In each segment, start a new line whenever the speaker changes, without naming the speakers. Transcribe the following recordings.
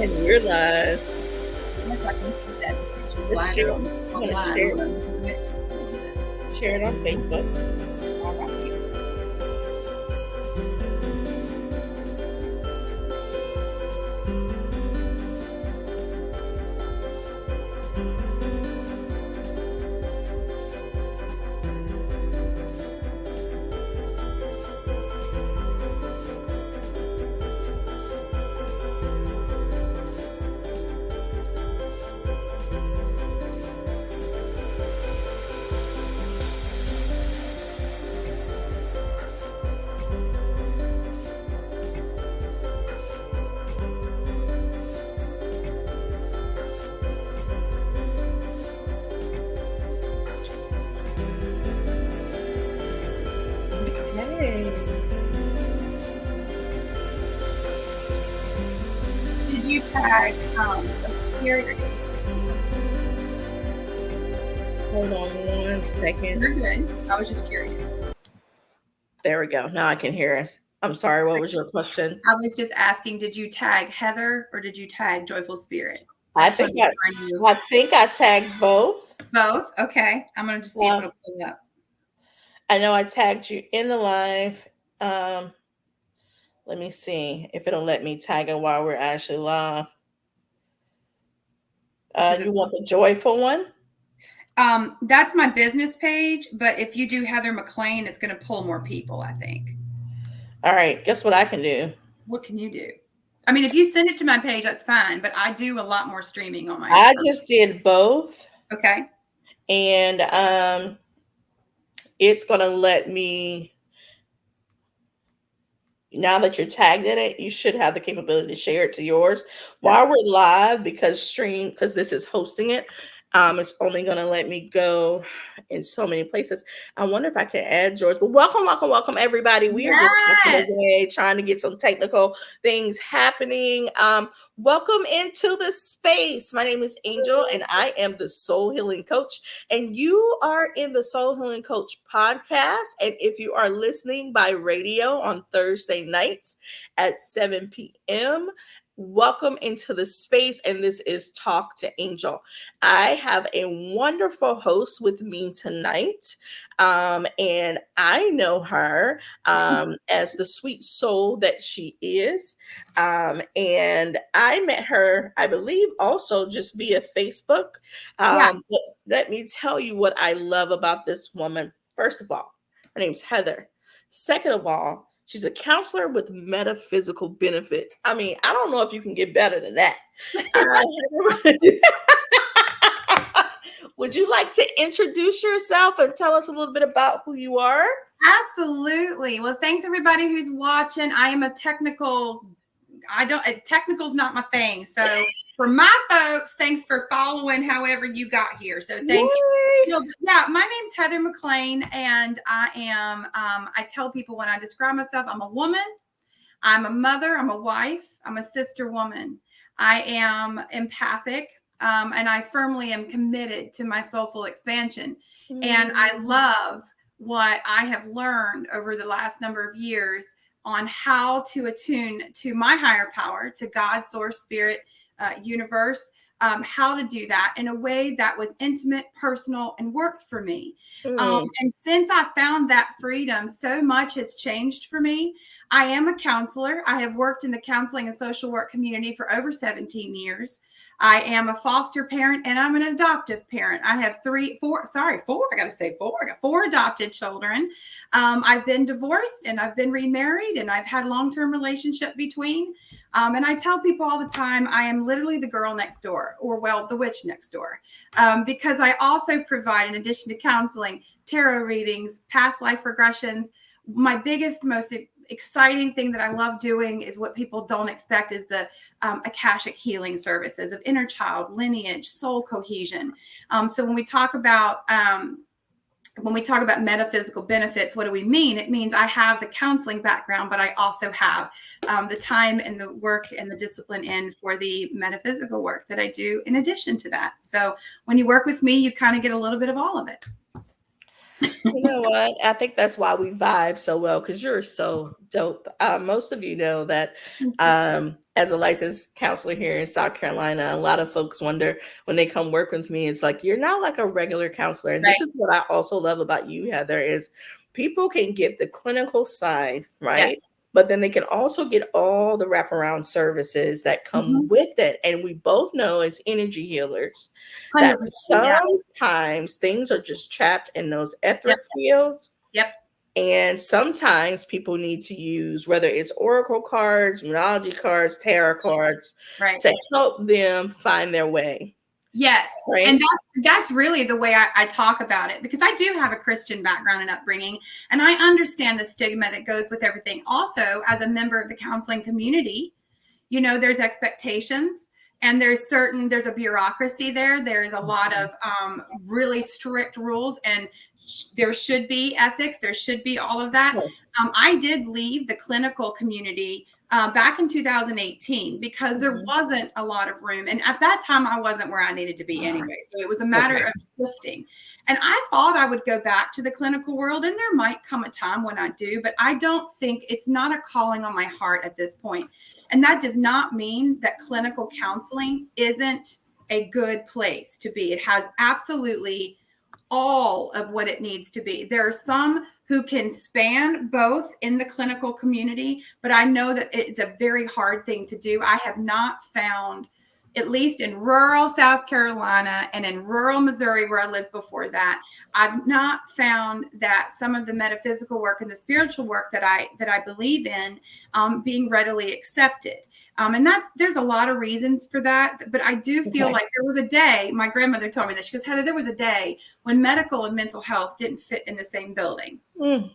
And we're live.
Yes, I can see that.
Let's share. I'm gonna share it on Facebook.
All right.
Hey.
Did you tag Gary?
Hold on 1 second.
You're good. I was just curious.
There we go. Now I can hear us. I'm sorry. What was your question?
I was just asking, did you tag Heather or did you tag Joyful Spirit?
I think I tagged both.
Both? Okay. I'm going to just see if it'll pull up.
I know I tagged you in the live. Let me see if it'll let me tag it while we're actually live. You want the joyful one?
That's my business page, but if you do Heather McLean, it's going to pull more people, I think.
All right. Guess what I can do?
What can you do? I mean, if you send it to my page, that's fine, but I do a lot more streaming on my
I just did both.
Okay.
And it's going to let me, now that you're tagged in it, you should have the capability to share it to yours while we're live, because this is hosting it. It's only going to let me go in so many places. I wonder if I can add yours. But welcome, everybody. We are just away trying to get some technical things happening. Welcome into the space. My name is Angel, and I am the Soul Healing Coach. And you are in the Soul Healing Coach podcast. And if you are listening by radio on Thursday nights at 7 p.m., welcome into the space, and this is Talk to Angel. I have a wonderful host with me tonight, and I know her as the sweet soul that she is, and I met her, I believe, also just via Facebook. But let me tell you what I love about this woman. First of all, her name's Heather. Second of all, she's a counselor with metaphysical benefits. I mean, I don't know if you can get better than that. Would you like to introduce yourself and tell us a little bit about who you are?
Absolutely. Well, thanks everybody who's watching. I am technical's not my thing. So for my folks, thanks for following however you got here. So thank you. Yeah, my name's Heather McLean, and I am, I tell people when I describe myself, I'm a woman, I'm a mother, I'm a wife, I'm a sister woman. I am empathic, and I firmly am committed to my soulful expansion. And I love what I have learned over the last number of years on how to attune to my higher power, to God, source, spirit, universe, how to do that in a way that was intimate, personal, and worked for me. And since I found that freedom, so much has changed for me. I am a counselor. I have worked in the counseling and social work community for over 17 years. I am a foster parent, and I'm an adoptive parent. I have four. I got 4 adopted children. I've been divorced, and I've been remarried, and I've had long-term relationship between. And I tell people all the time, I am literally the girl next door, or the witch next door, because I also provide, in addition to counseling, tarot readings, past life regressions. My biggest, most exciting thing that I love doing is what people don't expect is the Akashic healing services of inner child, lineage, soul cohesion. So when we talk about metaphysical benefits, what do we mean? It means I have the counseling background, but I also have the time and the work and the discipline in for the metaphysical work that I do in addition to that. So when you work with me, you kind of get a little bit of all of it.
You know what? I think that's why we vibe so well because you're so dope. Most of you know that
Thank you.
as a licensed counselor here in South Carolina, a lot of folks wonder when they come work with me, it's like, you're not like a regular counselor. And this
Right.
is what I also love about you, Heather, is people can get the clinical side, right?
Yes.
But then they can also get all the wraparound services that come
Mhm.
with it. And we both know as energy healers that
100%. Yeah.
sometimes things are just trapped in those
Yep.
etheric fields.
Yep.
And sometimes people need to use, whether it's oracle cards, numerology cards, tarot cards,
Right.
to help them find their way.
Yes. And
Right?
that's really the way I talk about it, because I do have a Christian background and upbringing, and I understand the stigma that goes with everything. Also, as a member of the counseling community, there's expectations, and there's a bureaucracy there's a lot of really strict rules, and there should be ethics, there should be all of that.
Yes.
I did leave the clinical community back in 2018 because there
Mhm.
wasn't a lot of room, and at that time I wasn't where I needed to be anyway, so it was a matter
Okay.
of shifting. And I thought I would go back to the clinical world, and there might come a time when I do, but I don't think, it's not a calling on my heart at this point. And that does not mean that clinical counseling isn't a good place to be. It has absolutely all of what it needs to be. There are some who can span both in the clinical community, but I know that it's a very hard thing to do. I have not found, at least in rural South Carolina and in rural Missouri, where I lived before that, I've not found that some of the metaphysical work and the spiritual work that I believe in being readily accepted. And there's a lot of reasons for that, but I do feel
Okay.
like there was a day, my grandmother told me this, she goes, Heather, there was a day when medical and mental health didn't fit in the same building.
Mm.
And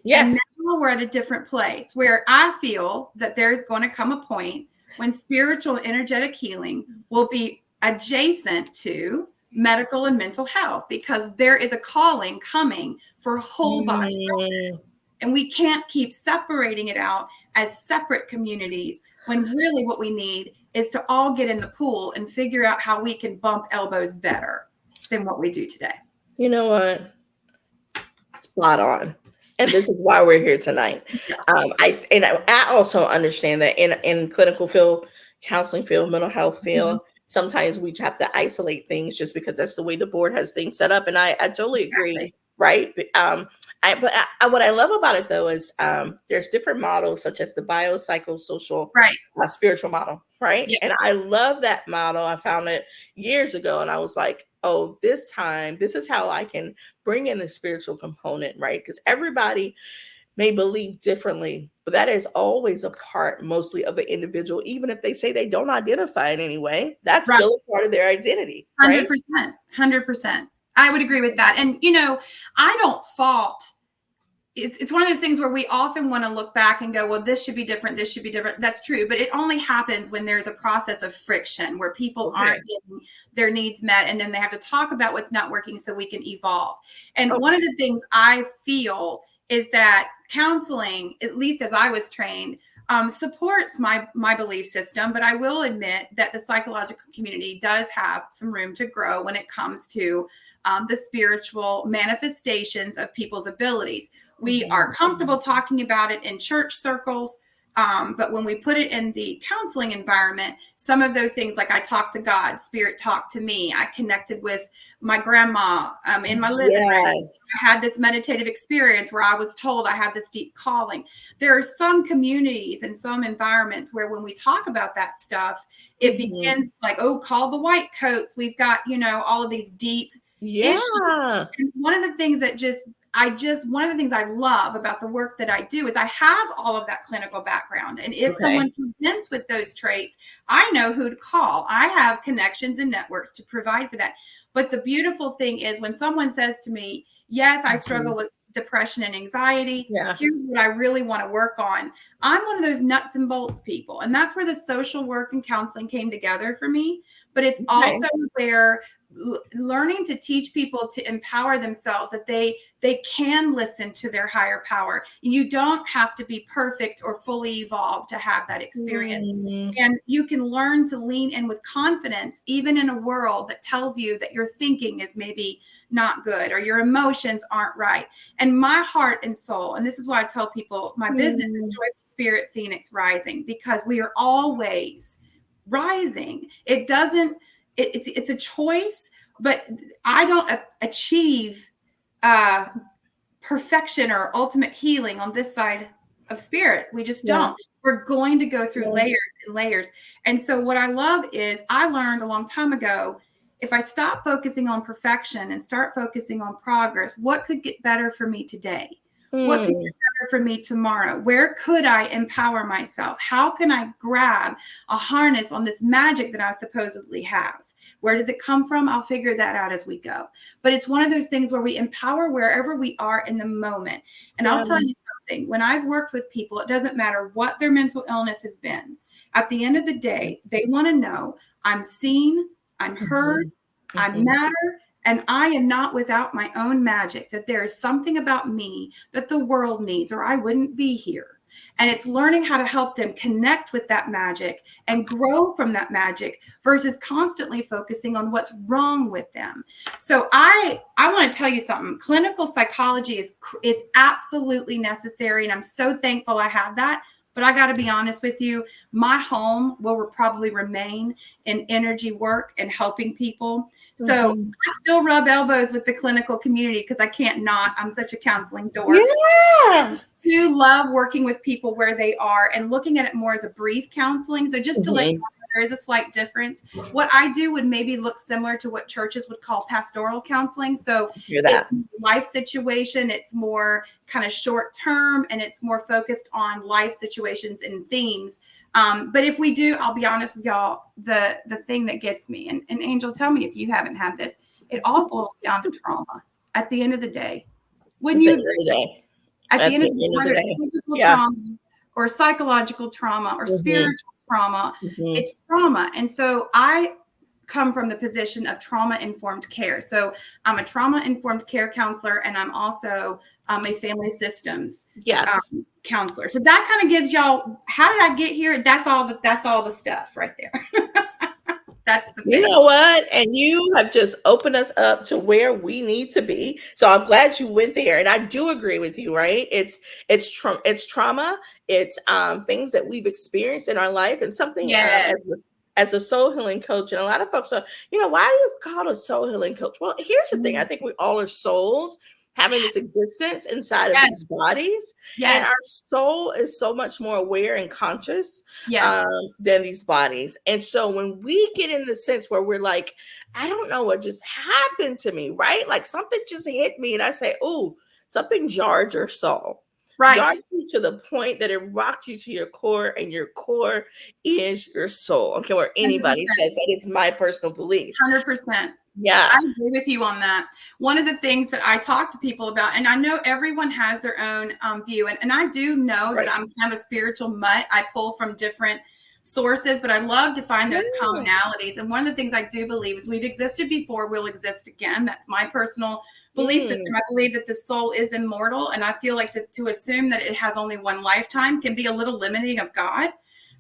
Yes.
now we're at a different place where I feel that there's going to come a point when spiritual energetic healing will be adjacent to medical and mental health, because there is a calling coming for whole body.
Mm.
And we can't keep separating it out as separate communities, when really what we need is to all get in the pool and figure out how we can bump elbows better than what we do today.
You know what? Spot on. And this is why we're here tonight.
Yeah.
I also understand that in clinical field, counseling field, mental health
Mhm.
field, sometimes we have to isolate things just because that's the way the board has things set up. And I totally agree,
Exactly.
right? What I love about it though is there's different models such as the biopsychosocial
Right.
spiritual model, right?
Yeah.
And I love that model. I found it years ago, and I was like, oh, this time, this is how I can bring in the spiritual component, right? Because everybody may believe differently, but that is always a part mostly of the individual, even if they say they don't identify in any way, that's
Right.
still a part of their identity, right?
100%. 100%. I would agree with that. And, I don't fault. It's one of those things where we often want to look back and go, well, this should be different. This should be different. That's true. But it only happens when there's a process of friction where people
Okay.
aren't getting their needs met. And then they have to talk about what's not working so we can evolve. And one of
Okay.
the things I feel is that counseling, at least as I was trained, supports my belief system. But I will admit that the psychological community does have some room to grow when it comes to the spiritual manifestations of people's abilities. We are
Mhm.
comfortable talking about it in church circles. But when we put it in the counseling environment, some of those things, like I talked to God, spirit talked to me, I connected with my grandma in my living room.
Yes.
I had this meditative experience where I was told I have this deep calling. There are some communities and some environments where when we talk about that stuff, it
Mhm.
begins like, oh, call the white coats. We've got, all of these deep issues.
Yeah.
And one of the things that one of the things I love about the work that I do is I have all of that clinical background. And if
Okay.
someone presents with those traits, I know who to call. I have connections and networks to provide for that. But the beautiful thing is when someone says to me, yes, I struggle
Mhm.
with depression and anxiety.
Yeah.
Here's what I really want to work on. I'm one of those nuts and bolts people. And that's where the social work and counseling came together for me. But it's
Okay.
also where learning to teach people to empower themselves, that they can listen to their higher power. You don't have to be perfect or fully evolved to have that experience.
Mm.
And you can learn to lean in with confidence, even in a world that tells you that your thinking is maybe not good or your emotions emotions aren't right. And my heart and soul, and this is why I tell people my business is Joyful Spirit Phoenix Rising, because we are always rising. It doesn't, it's a choice, but I don't achieve perfection or ultimate healing on this side of spirit. We just don't. We're going to go through layers and layers. And so what I love is I learned a long time ago, if I stop focusing on perfection and start focusing on progress, what could get better for me today? What could get better for me tomorrow? Where could I empower myself? How can I grab a harness on this magic that I supposedly have? Where does it come from? I'll figure that out as we go. But it's one of those things where we empower wherever we are in the moment. And I'll tell you something, when I've worked with people, it doesn't matter what their mental illness has been. At the end of the day, they want to know I'm seen, I'm heard, I matter, and I am not without my own magic, that there is something about me that the world needs, or I wouldn't be here. And it's learning how to help them connect with that magic and grow from that magic versus constantly focusing on what's wrong with them. So I want to tell you something. Clinical psychology is absolutely necessary. And I'm so thankful I had that. But I got to be honest with you, my home will probably remain in energy work and helping people. So I still rub elbows with the clinical community because I can't not. I'm such a counseling dork.
Yeah.
I do love working with people where they are and looking at it more as a brief counseling. So just to let you know, there is a slight difference. What I do would maybe look similar to what churches would call pastoral counseling. So it's life situation. It's more kind of short term, and it's more focused on life situations and themes. But if we do, I'll be honest with y'all, the thing that gets me, and Angel, tell me if you haven't had this, it all boils down to trauma at the end of the day. Wouldn't you agree? At the end of the day, whether it's physical trauma or psychological trauma or spiritual trauma, it's trauma. And so I come from the position of trauma-informed care. So I'm a trauma-informed care counselor, and I'm also a family systems counselor. So that kind of gives y'all, how did I get here? That's all the stuff right there. That's the thing.
You know what? And you have just opened us up to where we need to be. So I'm glad you went there. And I do agree with you, right? It's trauma. It's things that we've experienced in our life, and something as a soul healing coach. And a lot of folks are, why are you called a soul healing coach? Well, here's the thing. I think we all are souls having this existence inside of these bodies. And our soul is so much more aware and conscious than these bodies. And so when we get in the sense where we're like, I don't know what just happened to me, right? Like something just hit me, and I say, oh, something jarred your soul. Jarred you to the point that it rocked you to your core, and your core is your soul. I don't care what anybody 100%. Says. That is my personal belief.
100%.
Yeah.
I agree with you on that. One of the things that I talk to people about, and I know everyone has their own view, and I do know that I'm kind of a spiritual mutt. I pull from different sources, but I love to find those commonalities. And one of the things I do believe is we've existed before, we'll exist again. That's my personal belief system. I believe that the soul is immortal, and I feel like to assume that it has only one lifetime can be a little limiting of God.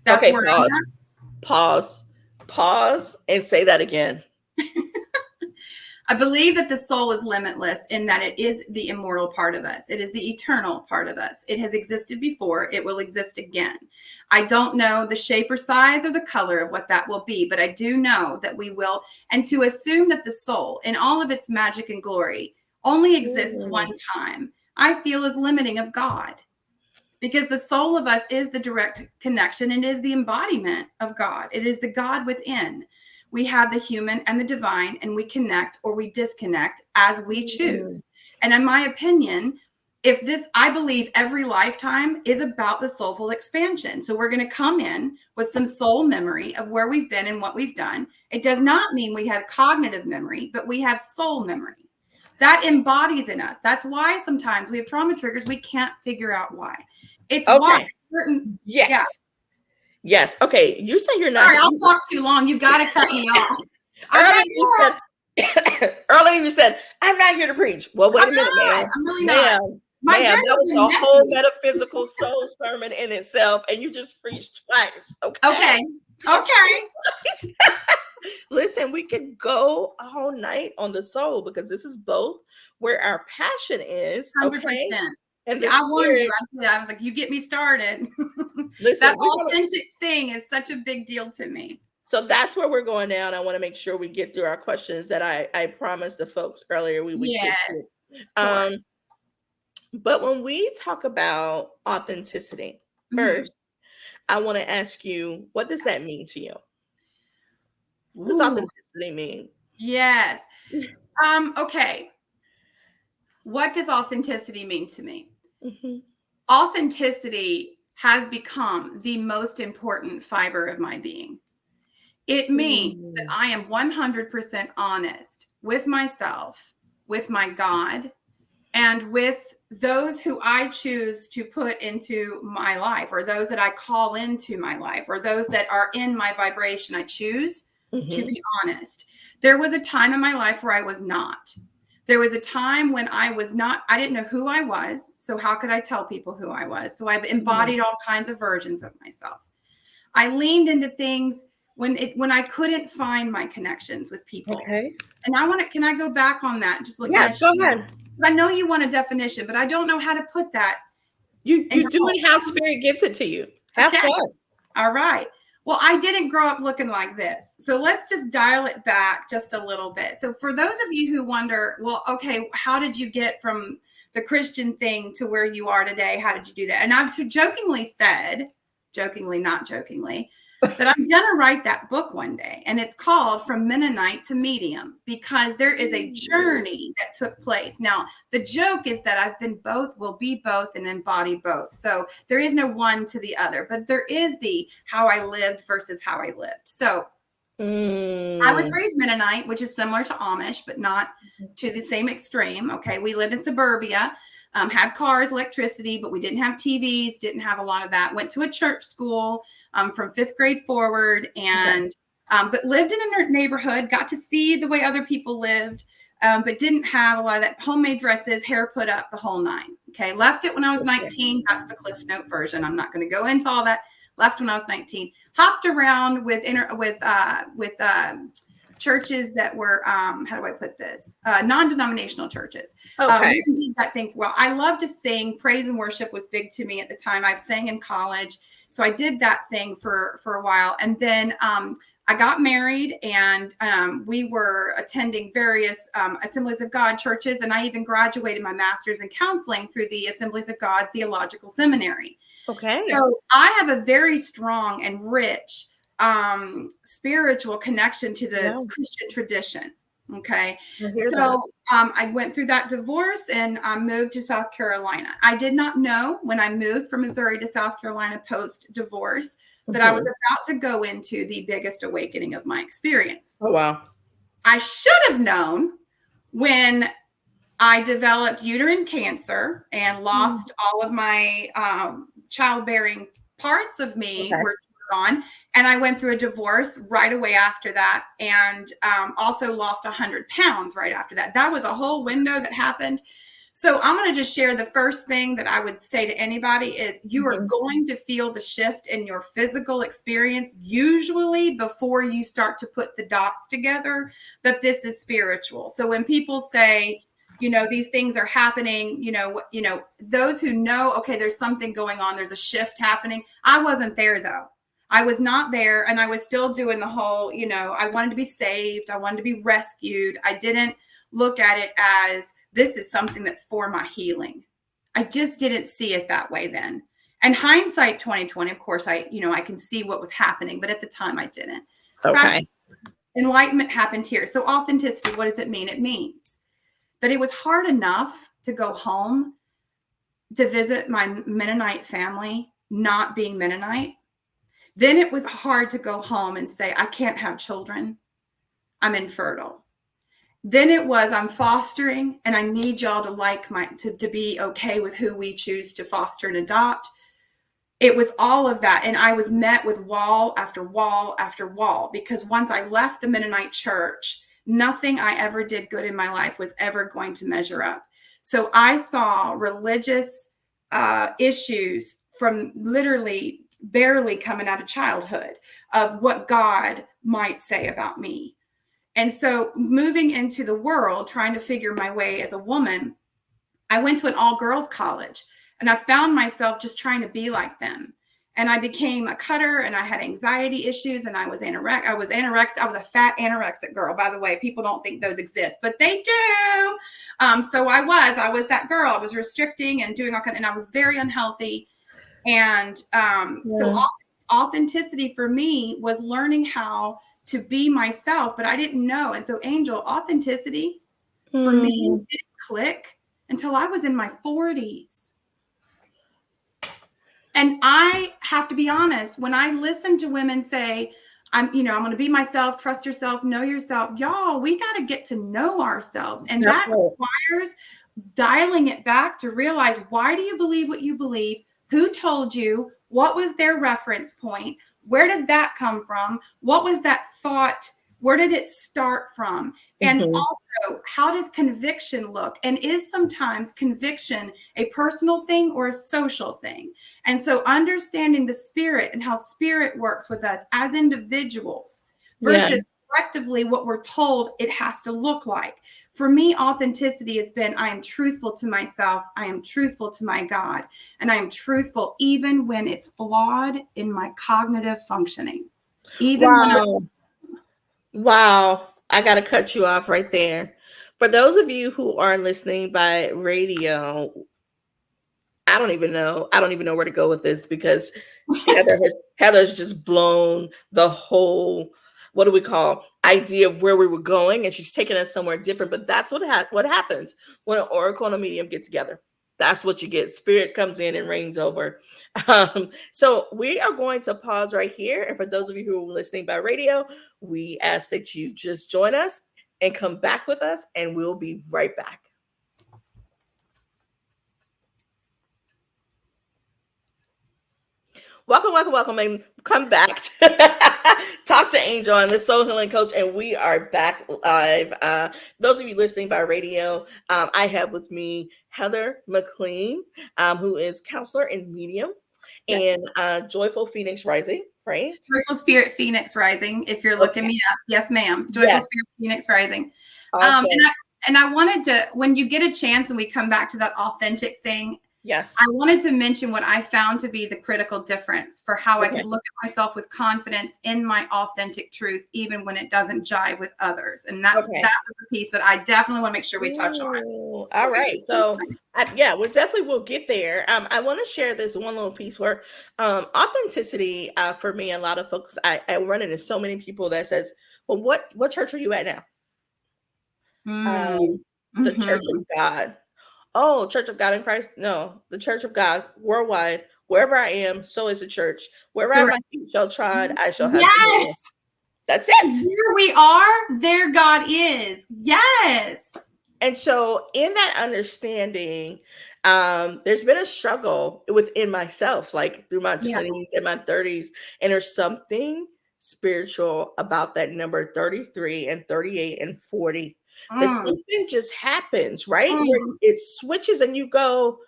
That's where I'm at.
Pause and say that again.
I believe that the soul is limitless in that it is the immortal part of us. It is the eternal part of us. It has existed before. It will exist again. I don't know the shape or size or the color of what that will be, but I do know that we will. And to assume that the soul, in all of its magic and glory, only exists one time, I feel is limiting of God. Because the soul of us is the direct connection and is the embodiment of God. It is the God within. We have the human and the divine, and we connect or we disconnect as we choose. And in my opinion, I believe every lifetime is about the soulful expansion. So we're going to come in with some soul memory of where we've been and what we've done. It does not mean we have cognitive memory, but we have soul memory. That embodies in us. That's why sometimes we have trauma triggers. We can't figure out why. It's why certain.
Yes. Okay. You say you're not.
Sorry, I'll talk too long. You got to cut me off.
Earlier you said, I'm not here to preach. Well, wait a minute, man.
I'm really not.
That was a whole metaphysical soul sermon in itself, and you just preached twice. Okay. Listen, we could go all night on the soul because this is both where our passion is, okay?
100%.
And
Yeah,
the
I warned you.
spirit.
I was like, you get me started.
Listen,
That
we're gonna.
authentic thing is such a big deal to me.
So that's where we're going now. And I want to make sure we get through our questions that I promised the folks earlier we would get
Yes,
to.
of
Um,
course.
but when we talk about authenticity,
Mhm.
first, I want to ask you, what does that mean to you? What does
Ooh,
authenticity mean?
yes. Okay. What does authenticity mean to me?
Mhm.
Authenticity has become the most important fiber of my being. It means that
Mm.
I am 100% honest with myself, with my God, and with those who I choose to put into my life, or those that I call into my life, or those that are in my vibration. I choose to
Mhm.
be honest. There was a time in my life where I was not. There was a time when I was not, I didn't know who I was. So, how could I tell people who I was? So, I've
Mhm.
embodied all kinds of versions of myself. I leaned into things when I couldn't find my connections with people.
Okay.
And can I go back on that? Just look, can I
Yes, go ahead.
I know you want a definition, but I don't know how to put that in
You
your
do
home.
it how spirit gives it to you. Have
Okay.
fun.
All right. Well, I didn't grow up looking like this. So let's just dial it back just a little bit. So for those of you who wonder, well, okay, how did you get from the Christian thing to where you are today? How did you do that? And I've jokingly said, jokingly, not jokingly, that I'm going to write that book one day. And it's called From Mennonite to Medium, because there is a journey that took place. Now, the joke is that I've been both, will be both, and embody both. So there is no one to the other, but there is the how I lived versus how I lived. So I was
Mm.
raised Mennonite, which is similar to Amish, but not to the same extreme. Okay. We lived in suburbia, had cars, electricity, but we didn't have TVs, didn't have a lot of that. Went to a church school from fifth grade forward,
Okay.
and but lived in a neighborhood, got to see the way other people lived, but didn't have a lot of that homemade dresses, hair put up, the whole nine. Okay. Left it when I was
Okay.
19. That's the Cliff Note version. I'm not going to go into all that. Left when I was 19. Hopped around with churches that were how do I put this, non-denominational churches.
Okay.
We did that thing for a while. I love to sing. Praise and worship was big to me at the time. I sang in college, so I did that thing for a while, and then I got married, and we were attending various Assemblies of God churches, and I even graduated my master's in counseling through the Assemblies of God Theological Seminary.
Okay.
So I have a very strong and rich spiritual connection to the
No,
Christian tradition. Okay.
I hear that.
So I went through that divorce and I moved to South Carolina. I did not know when I moved from Missouri to South Carolina post divorce that I was
Mhm.
about to go into the biggest awakening of my experience.
Oh wow.
I should have known when I developed uterine cancer and
Mm.
lost all of my childbearing parts of me
Okay.
were gone. And I went through a divorce right away after that, and also lost 100 pounds right after that. That was a whole window that happened. So I'm going to just share the first thing that I would say to anybody is you are
Mhm.
going to feel the shift in your physical experience, usually before you start to put the dots together that this is spiritual. So when people say, these things are happening, those who know, okay, there's something going on, there's a shift happening. I wasn't there though. I was not there, and I was still doing the whole, I wanted to be saved, I wanted to be rescued. I didn't look at it as this is something that's for my healing. I just didn't see it that way then. And hindsight 2020, of course, I can see what was happening, but at the time I didn't. Fast
Okay.
enlightenment happened here. So authenticity, what does it mean? It means that it was hard enough to go home to visit my Mennonite family, not being Mennonite. Then it was hard to go home and say, I can't have children. I'm infertile. Then it was, I'm fostering and I need y'all to to be okay with who we choose to foster and adopt. It was all of that. And I was met with wall after wall after wall, because once I left the Mennonite church, nothing I ever did good in my life was ever going to measure up. So I saw religious issues from literally barely coming out of childhood of what God might say about me. And so moving into the world, trying to figure my way as a woman, I went to an all girls college and I found myself just trying to be like them. And I became a cutter and I had anxiety issues and I was anorexic. I was anorexic. I was a fat anorexic girl, by the way. People don't think those exist, but they do. So I was that girl. I was restricting and doing all kinds, and I was very unhealthy. And so
Yeah.
authenticity for me was learning how to be myself, but I didn't know. And so, Angel, authenticity for me
Mm.
didn't click until I was in my 40s. And I have to be honest, when I listen to women say, I'm going to be myself, trust yourself, know yourself, y'all, we got to get to know ourselves. And
That's
that
right.
requires dialing it back to realize, why do you believe what you believe? Who told you? What was their reference point? Where did that come from? What was that thought? Where did it start from? And
Mhm.
also, how does conviction look? And is sometimes conviction a personal thing or a social thing? And so understanding the spirit and how spirit works with us as individuals
Yeah.
versus collectively what we're told it has to look like. For me, authenticity has been, I am truthful to myself, I am truthful to my God, and I am truthful even when it's flawed in my cognitive functioning. Even when I
Wow. Wow. I got to cut you off right there. For those of you who are listening by radio, I don't even know. I don't even know where to go with this because Heather's just blown the whole, what do we call, idea of where we were going, and she's taken us somewhere different. But that's what happens when an oracle and a medium get together. That's what you get. Spirit comes in and reigns over. So we are going to pause right here. And for those of you who are listening by radio, we ask that you just join us and come back with us, and we'll be right back. Welcome, welcome, welcome, and come back to Talk to Angel on the Soul Healing Coach, and we are back live. Those of you listening by radio, I have with me Heather McLean, who is counselor and medium,
yes.
and Joyful Phoenix Rising, right?
Joyful Spirit Phoenix Rising, if you're looking
Okay.
me up. Yes, ma'am. Joyful
Yes.
Spirit Phoenix Rising. Um, and
Awesome.
I and I wanted to, when you get a chance and we come back to that authentic thing, I
Yes.
wanted to mention what I found to be the critical difference for how I
Okay.
could look at myself with confidence in my authentic truth, even when it doesn't jive with others. And that
Okay.
was the piece that I definitely want to make sure we touch on.
Ooh, all right. So, yeah, we definitely will get there. I want to share this one little piece where authenticity for me, a lot of folks, I run into so many people that says, "Well, what church are you at now?"
Mm.
Um, the Church
Hmm.
of God. Oh, Church of God in Christ? No, the Church of God worldwide. Wherever I am, so is the church. Wherever I
Correct.
my feet shall trod, I shall have dominion.
Yes.
That's it.
Where we are, there God is. Yes.
And so, in that understanding, there's been a struggle within myself, like through my
Yeah.
20s and my 30s. And there's something spiritual about that number 33 and 38 and 40. That
Mm.
something just happens, right? Where
Mm.
it switches and you go,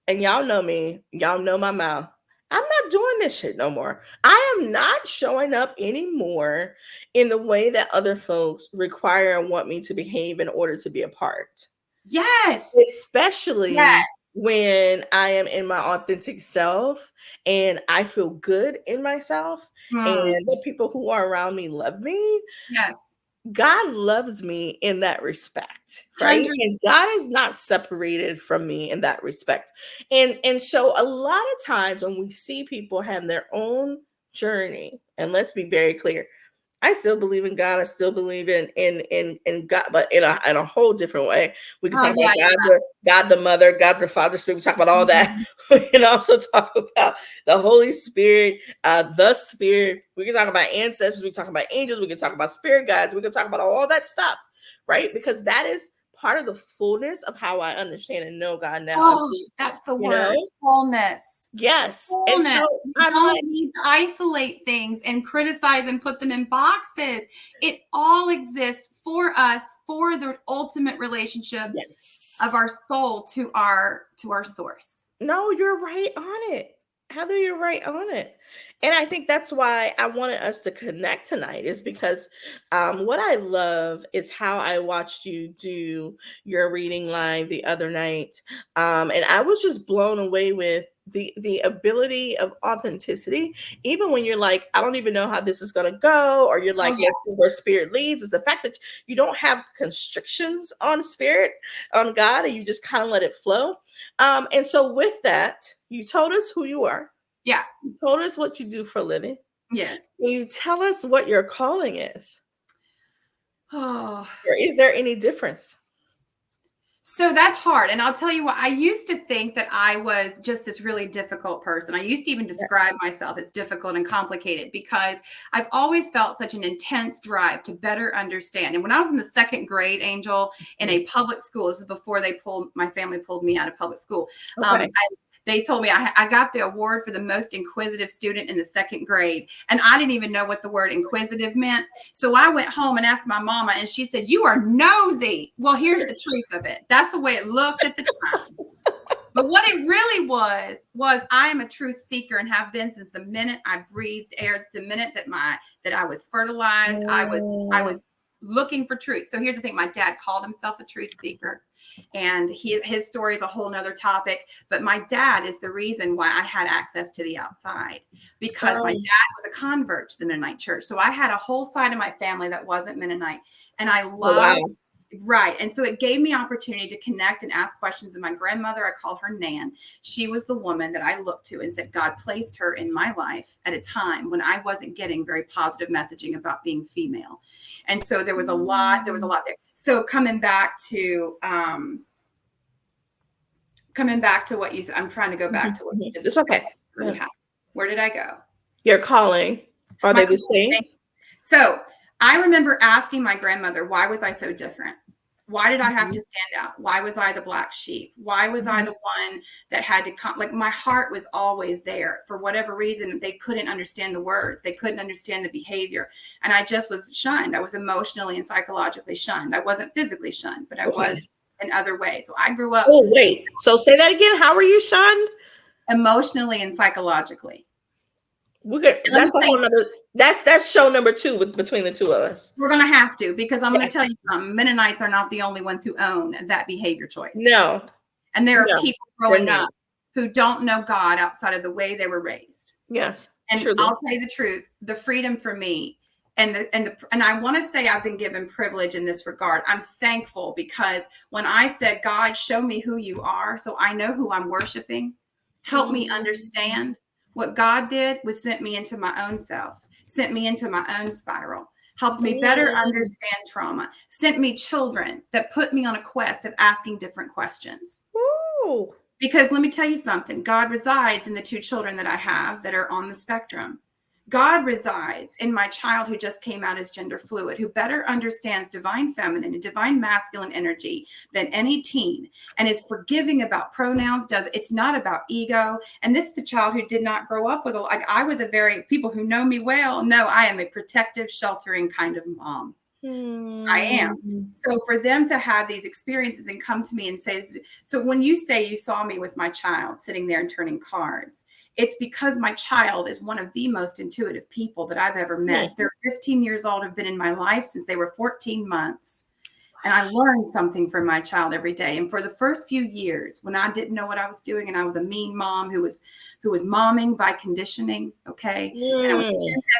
and y'all know me, y'all know my mouth. I'm not doing this shit no more. I am not showing up anymore in the way that other folks require and want me to behave in order to be a part.
Yes.
Especially
Yes.
when I am in my authentic self and I feel good in myself
Mm.
and the people who are around me love me.
Yes.
God loves me in that respect, right?
100.
And God is not separated from me in that respect. And so a lot of times when we see people have their own journey, and let's be very clear, I still believe in God. I still believe in God, but in a whole different way. We can
Oh,
talk about
yeah.
God the Mother, God the Father, Spirit. We talk about all that.
Mhm.
We can also talk about the Holy Spirit, the Spirit. We can talk about ancestors. We can talk about angels. We can talk about spirit guides. We can talk about all that stuff, right? Because that is part of the fullness of how I understand and know God now.
Oh, that's the
You
word.
know,
Wholeness.
yes. And
Wholeness.
so
We
I'm
don't
like,
need to isolate things and criticize and put them in boxes. It all exists for us for the ultimate relationship of
yes.
our soul to our source.
No, you're right on it. Heather, you're right on it. And I think that's why I wanted us to connect tonight, is because what I love is how I watched you do your reading live the other night. And I was just blown away with the ability of authenticity, even when you're like, I don't even know how this is going to go, or you're
Oh
like,
yeah.
let's see where spirit leads, is the fact that you don't have constrictions on spirit, on God, and you just kind of let it flow. And so with that, you told us who you are.
Yeah.
You told us what you do for a living.
Yes.
Can you tell us what your calling is?
Oh.
Or is there any difference?
So that's hard. And I'll tell you what, I used to think that I was just this really difficult person. I used to even describe myself as difficult and complicated because I've always felt such an intense drive to better understand. And when I was in the second grade, Angel, in a public school, this is before my family pulled me out of public school.
Okay.
They told me I got the award for the most inquisitive student in the second grade. And I didn't even know what the word inquisitive meant. So I went home and asked my mama, and she said, "You are nosy." Well, here's the truth of it. That's the way it looked at the time. But what it really was I am a truth seeker and have been since the minute I breathed air, the minute that I was fertilized. I was looking for truth. So here's the thing. My dad called himself a truth seeker, and his story is a whole nother topic. But my dad is the reason why I had access to the outside, because my dad was a convert to the Mennonite church. So I had a whole side of my family that wasn't Mennonite, and I loved.
Oh, wow.
Right. And so it gave me opportunity to connect and ask questions. And my grandmother, I call her Nan, she was the woman that I looked to and said, God placed her in my life at a time when I wasn't getting very positive messaging about being female. And so there was a lot there. So coming back to what you said, I'm trying to go back to what you just
It's okay.
said. Where did I go?
Your calling. Are they the same?
So I remember asking my grandmother, why was I so different? Why did I have to stand out? Why was I the black sheep? Why was I the one that had to come? Like, my heart was always there. For whatever reason, they couldn't understand the words. They couldn't understand the behavior. And I just was shunned. I was emotionally and psychologically shunned. I wasn't physically shunned, but I was in other ways. So I grew up.
Oh, wait. So say that again. How were you shunned?
Emotionally and psychologically.
That's a whole nother. That's show number 2 between the two of us.
We're going to have to, because I'm going to tell you something. Mennonites are not the only ones who own that behavior choice.
No.
And there are people growing up who don't know God outside of the way they were raised.
Yes.
And truly. I'll tell you the truth, the freedom for me, and I want to say I've been given privilege in this regard. I'm thankful, because when I said, God, show me who you are so I know who I'm worshiping, help me understand. What God did was sent me into my own self, sent me into my own spiral, helped me better understand trauma, sent me children that put me on a quest of asking different questions.
Ooh.
Because let me tell you something, God resides in the 2 children that I have that are on the spectrum. God resides in my child who just came out as gender fluid, who better understands divine feminine and divine masculine energy than any teen, and is forgiving about pronouns. It's not about ego. And this is a child who did not grow up with I was people who know me well know I am a protective, sheltering kind of mom. I am. So for them to have these experiences and come to me and say, so when you say you saw me with my child sitting there and turning cards, it's because my child is one of the most intuitive people that I've ever met. They're 15 years old, have been in my life since they were 14 months. And I learned something from my child every day. And for the first few years, when I didn't know what I was doing, and I was a mean mom who was momming by conditioning, okay? And I was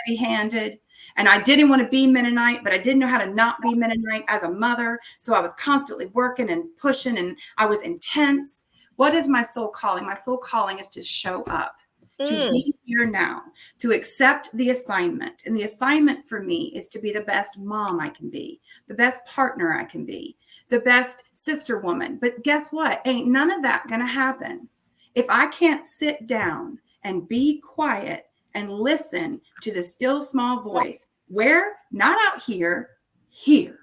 heavy-handed. And I didn't want to be Mennonite, but I didn't know how to not be Mennonite as a mother. So I was constantly working and pushing, and I was intense. What is my soul calling? My soul calling is to show up, to be here now, to accept the assignment. And the assignment for me is to be the best mom I can be, the best partner I can be, the best sister woman. But guess what? Ain't none of that going to happen if I can't sit down and be quiet and listen to the still small voice. Where? Not out here, here,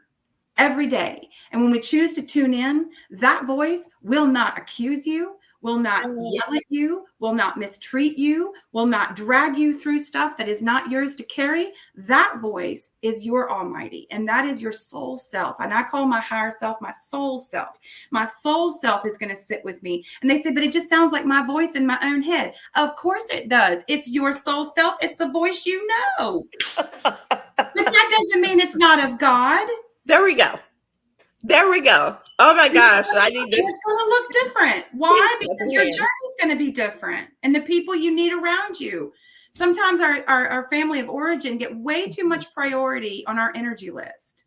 every day. And when we choose to tune in, that voice will not accuse you, will not yell at you, will not mistreat you, will not drag you through stuff that is not yours to carry. That voice is your Almighty, and that is your soul self. And I call my higher self my soul self. My soul self is going to sit with me. And they say, but it just sounds like my voice in my own head. Of course it does. It's your soul self. It's the voice you know. But that doesn't mean it's not of God.
There we go. There we go. Oh my gosh. I need to.
It's going to look different. Why? Because your journey is going to be different. And the people you need around you. Sometimes our family of origin get way too much priority on our energy list.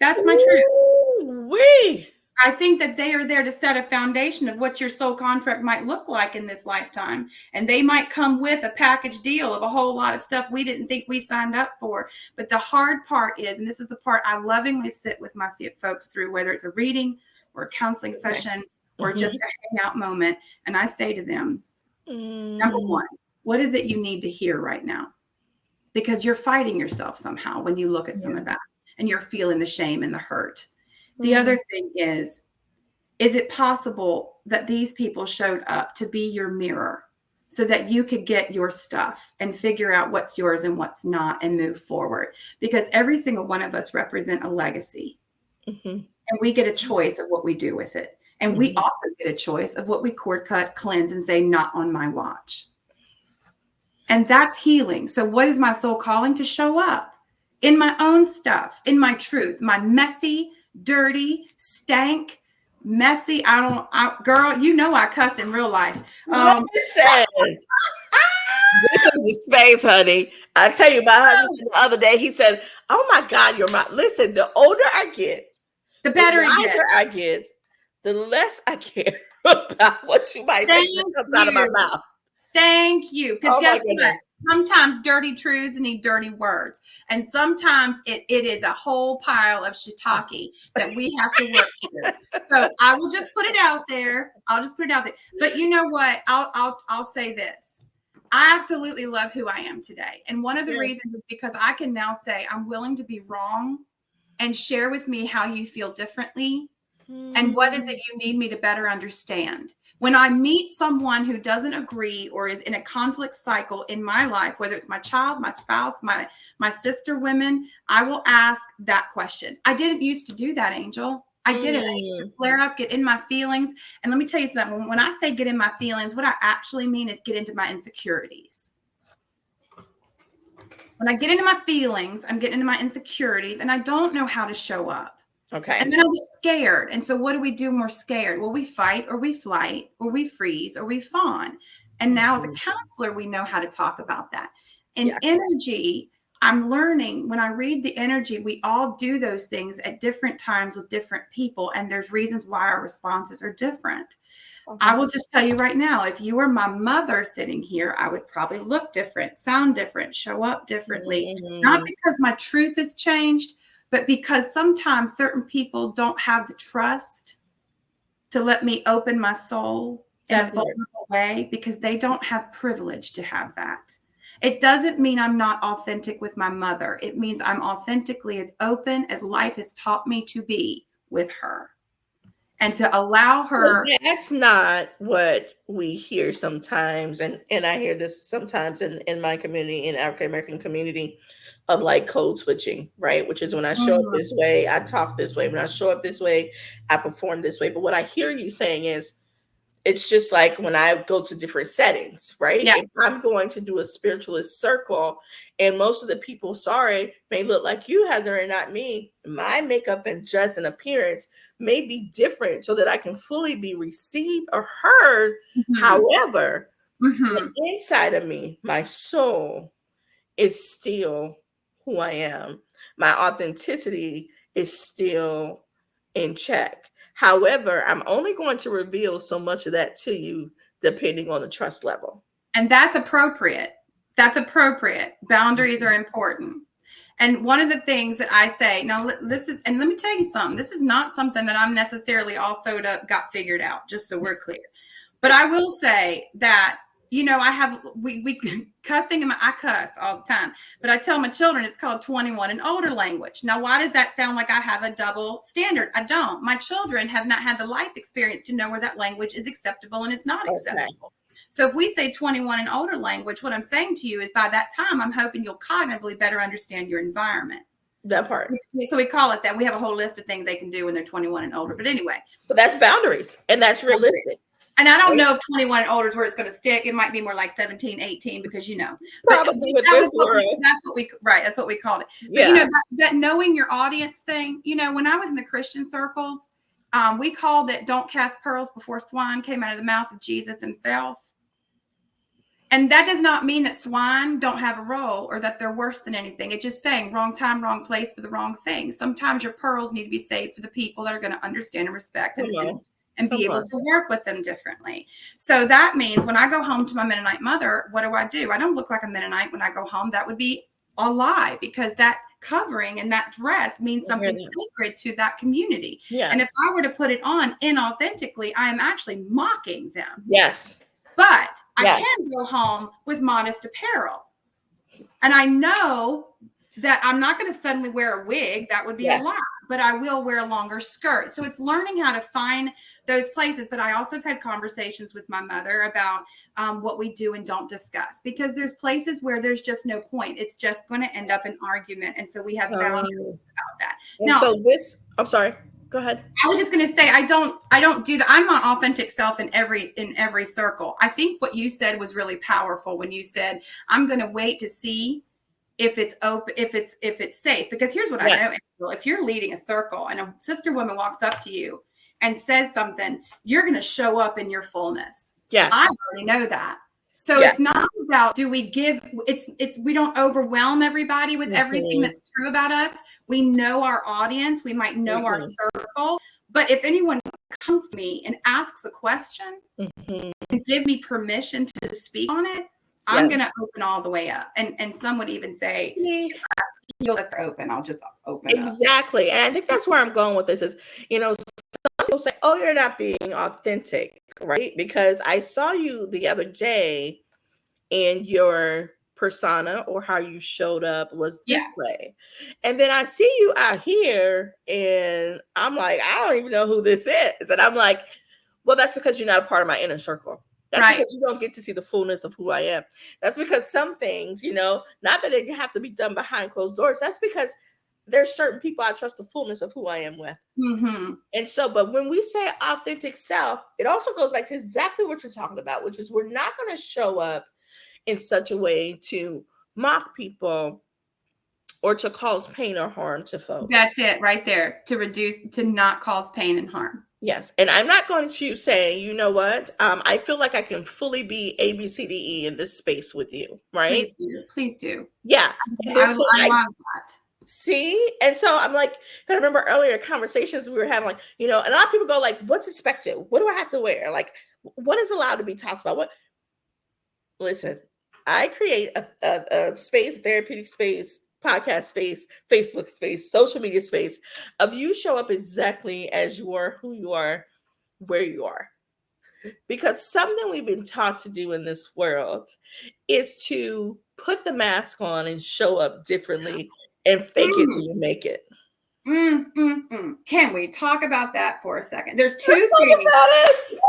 That's my truth.
Wee.
I think that they are there to set a foundation of what your soul contract might look like in this lifetime. And they might come with a package deal of a whole lot of stuff we didn't think we signed up for. But the hard part is, and this is the part I lovingly sit with my folks through, whether it's a reading or a counseling session or just a hangout moment. And I say to them, number one, what is it you need to hear right now? Because you're fighting yourself somehow when you look at some of that and you're feeling the shame and the hurt. The other thing is it possible that these people showed up to be your mirror so that you could get your stuff and figure out what's yours and what's not and move forward? Because every single one of us represent a legacy. And we get a choice of what we do with it. And we also get a choice of what we cord cut, cleanse, and say, not on my watch. And that's healing. So what is my soul calling? To show up in my own stuff, in my truth, my messy, dirty, stank, messy. Girl, you know I cuss in real life.
Listen, this is the space, honey. I tell you, my husband the other day, he said, "Oh my God, you're my." Listen, the older I get,
the better
I get, the less I care about what you might think that comes out of my mouth.
Thank you. Because guess what? Sometimes dirty truths need dirty words. And sometimes it is a whole pile of shiitake that we have to work through. So I will just put it out there. But you know what? I'll say this. I absolutely love who I am today. And one of the reasons is because I can now say I'm willing to be wrong and share with me how you feel differently. And what is it you need me to better understand? When I meet someone who doesn't agree or is in a conflict cycle in my life, whether it's my child, my spouse, my sister women, I will ask that question. I didn't used to do that, Angel. I didn't. I used to flare up, get in my feelings. And let me tell you something. When I say get in my feelings, what I actually mean is get into my insecurities. When I get into my feelings, I'm getting into my insecurities, and I don't know how to show up.
Okay.
And then I get scared. And so what do we do when we're scared? Well, we fight or we flight or we freeze or we fawn. And now as a counselor, we know how to talk about that. And energy, I'm learning when I read the energy, we all do those things at different times with different people. And there's reasons why our responses are different. I will just tell you right now, if you were my mother sitting here, I would probably look different, sound different, show up differently. Not because my truth has changed, but because sometimes certain people don't have the trust to let me open my soul in a vulnerable way because they don't have privilege to have that. It doesn't mean I'm not authentic with my mother. It means I'm authentically as open as life has taught me to be with her. And to allow her.
Well, that's not what we hear sometimes. And I hear this sometimes in my community, in African American community, of like code switching, right? Which is when I show up this way, I talk this way. When I show up this way, I perform this way. But what I hear you saying is, it's just like when I go to different settings, right?
Yeah.
If I'm going to do a spiritualist circle and most of the people, sorry, may look like you, Heather, and not me, my makeup and dress and appearance may be different so that I can fully be received or heard. However, the inside of me, my soul is still who I am. My authenticity is still in check. However, I'm only going to reveal so much of that to you depending on the trust level.
And that's appropriate. That's appropriate. Boundaries are important. And one of the things that I say, now this is, and let me tell you something, this is not something that I'm necessarily also got figured out, just so we're clear. But I will say that we cussing, and I cuss all the time, but I tell my children it's called 21 and older language. Now, why does that sound like I have a double standard? I don't. My children have not had the life experience to know where that language is acceptable and it's not acceptable. So if we say 21 and older language, what I'm saying to you is by that time, I'm hoping you'll cognitively better understand your environment.
That part.
So we call it that. We have a whole list of things they can do when they're 21 and older. But anyway.
So that's boundaries, and that's realistic.
And I don't know if 21 and older is where it's going to stick. It might be more like 17, 18, because,
Probably
that's what we called it.
Yeah.
But, that knowing your audience thing, when I was in the Christian circles, we called it "Don't cast pearls before swine came out of the mouth of Jesus himself." And that does not mean that swine don't have a role or that they're worse than anything. It's just saying wrong time, wrong place for the wrong thing. Sometimes your pearls need to be saved for the people that are going to understand and respect and be able to work with them differently. So that means when I go home to my Mennonite mother, what do? I don't look like a Mennonite when I go home. That would be a lie, because that covering and that dress means something sacred to that community.
Yes.
And if I were to put it on inauthentically, I am actually mocking them.
Yes.
But I can go home with modest apparel. And I know that I'm not going to suddenly wear a wig. That would be a lie. But I will wear a longer skirt. So it's learning how to find those places. But I also have had conversations with my mother about what we do and don't discuss. Because there's places where there's just no point. It's just going to end up an argument. And so we have boundaries about that.
Now, I'm sorry. Go ahead.
I was just going to say, I don't do that. I'm my authentic self in every circle. I think what you said was really powerful when you said, I'm going to wait to see if it's open, if it's safe. Because here's what I know, Angel. If you're leading a circle and a sister woman walks up to you and says something, you're going to show up in your fullness.
Yes.
I already know that. So it's not about we don't overwhelm everybody with everything that's true about us. We know our audience. We might know our circle. But if anyone comes to me and asks a question and gives me permission to speak on it, I'm going to open all the way up. And some would even say, you'll let it open. I'll just open
Exactly. And I think that's where I'm going with this is, some people say, oh, you're not being authentic, right? Because I saw you the other day and your persona or how you showed up was this way. And then I see you out here and I'm like, I don't even know who this is. And I'm like, well, that's because you're not a part of my inner circle. That's because you don't get to see the fullness of who I am. That's because some things, not that they have to be done behind closed doors. That's because there's certain people I trust the fullness of who I am with. And so, but when we say authentic self, it also goes back to exactly what you're talking about, which is we're not going to show up in such a way to mock people or to cause pain or harm to folks.
That's it right there. To not cause pain and harm.
Yes. And I'm not going to say, you know what? I feel like I can fully be A, B, C, D, E in this space with you. Right.
Please do.
Yeah.
I love that.
See? And so I'm like, I remember earlier conversations we were having, like, and a lot of people go like, what's expected? What do I have to wear? Like, what is allowed to be talked about? Listen, I create a space, therapeutic space, podcast space, Facebook space, social media space of you show up exactly as you are, who you are, where you are. Because something we've been taught to do in this world is to put the mask on and show up differently and fake it till you make it.
Can we talk about that for a second? There's two
things.